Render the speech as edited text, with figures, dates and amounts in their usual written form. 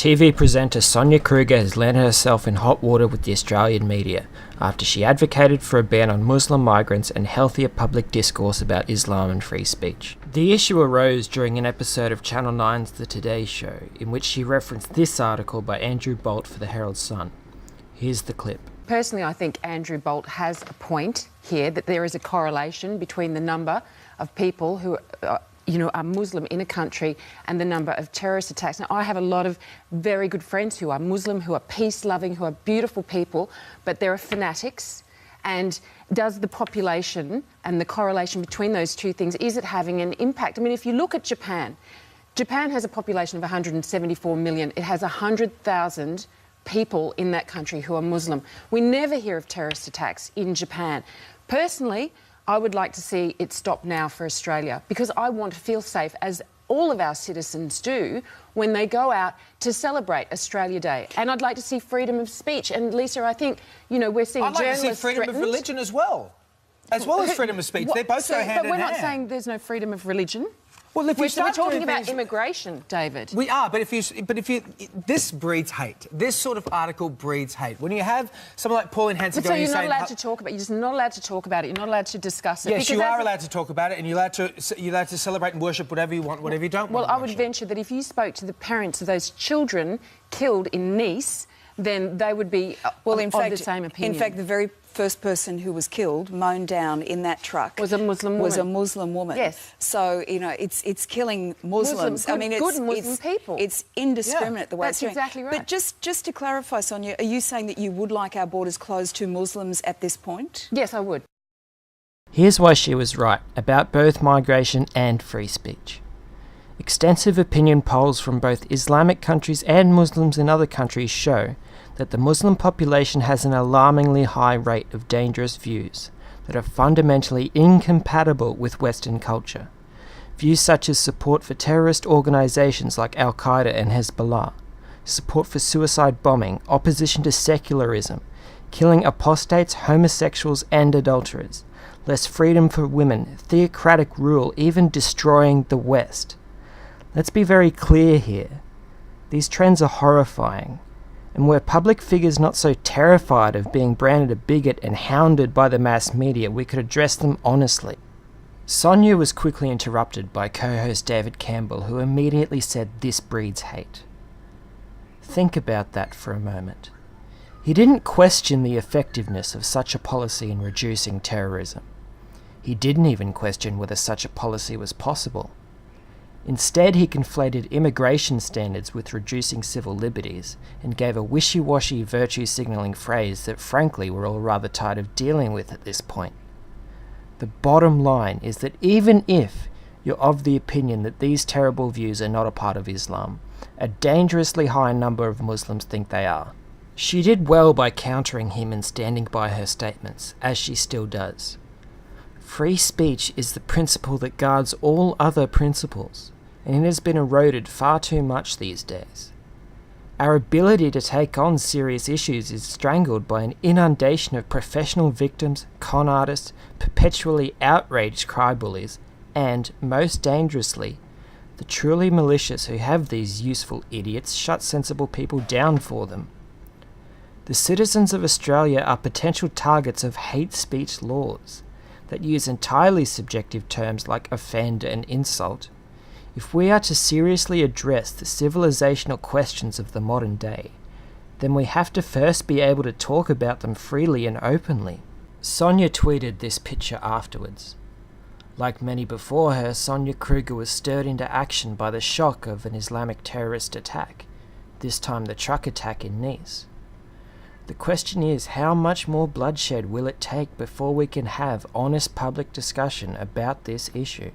TV presenter Sonia Kruger has landed herself in hot water with the Australian media after she advocated for a ban on Muslim migrants and healthier public discourse about Islam and free speech. The issue arose during an episode of Channel 9's The Today Show, in which she referenced this article by Andrew Bolt for the Herald Sun. Here's the clip. Personally, I think Andrew Bolt has a point here, that there is a correlation between the number of people who are Muslim in a country and the number of terrorist attacks. Now, I have a lot of very good friends who are Muslim, who are peace-loving, who are beautiful people, but there are fanatics. And does the population and the correlation between those two things, is it having an impact? I mean, if you look at Japan, Japan has a population of 174 million. It has 100,000 people in that country who are Muslim. We never hear of terrorist attacks in Japan. Personally, I would like to see it stop now for Australia, because I want to feel safe, as all of our citizens do, when they go out to celebrate Australia Day. And I'd like to see freedom of speech. And Lisa, I think, we're seeing I'd like journalists to see freedom of religion as well as freedom of speech. They both go hand in hand. But we're not saying there's no freedom of religion. Well, if we're talking about immigration, David. We are, but if you, this breeds hate. This sort of article breeds hate. When you have someone like Pauline Hanson going, you're not allowed to talk about it. You're just not allowed to talk about it. You're not allowed to discuss it. Yes, you are allowed to talk about it, and you're allowed to celebrate and worship whatever you want, whatever you don't want. Well, I would venture that if you spoke to the parents of those children killed in Nice, then they would be of the same opinion. In fact, the very first person who was killed, mown down in that truck, was a Muslim woman. Was a Muslim woman. Yes. So it's killing Muslims. Good, Muslim people. It's indiscriminate the way that's it's doing. Exactly right. But just to clarify, Sonia, are you saying that you would like our borders closed to Muslims at this point? Yes, I would. Here's why she was right about both migration and free speech. Extensive opinion polls from both Islamic countries and Muslims in other countries show that the Muslim population has an alarmingly high rate of dangerous views that are fundamentally incompatible with Western culture. Views such as support for terrorist organizations like Al-Qaeda and Hezbollah, support for suicide bombing, opposition to secularism, killing apostates, homosexuals and adulterers, less freedom for women, theocratic rule, even destroying the West. Let's be very clear here. These trends are horrifying, and were public figures not so terrified of being branded a bigot and hounded by the mass media, we could address them honestly. Sonia was quickly interrupted by co-host David Campbell, who immediately said this breeds hate. Think about that for a moment. He didn't question the effectiveness of such a policy in reducing terrorism. He didn't even question whether such a policy was possible. Instead, he conflated immigration standards with reducing civil liberties and gave a wishy-washy virtue-signalling phrase that frankly we're all rather tired of dealing with at this point. The bottom line is that even if you're of the opinion that these terrible views are not a part of Islam, a dangerously high number of Muslims think they are. She did well by countering him and standing by her statements, as she still does. Free speech is the principle that guards all other principles, and it has been eroded far too much these days. Our ability to take on serious issues is strangled by an inundation of professional victims, con artists, perpetually outraged crybullies, and, most dangerously, the truly malicious who have these useful idiots shut sensible people down for them. The citizens of Australia are potential targets of hate speech laws that use entirely subjective terms like offend and insult. If we are to seriously address the civilizational questions of the modern day, then we have to first be able to talk about them freely and openly. Sonia tweeted this picture afterwards. Like many before her, Sonia Kruger was stirred into action by the shock of an Islamic terrorist attack, this time the truck attack in Nice. The question is, how much more bloodshed will it take before we can have honest public discussion about this issue?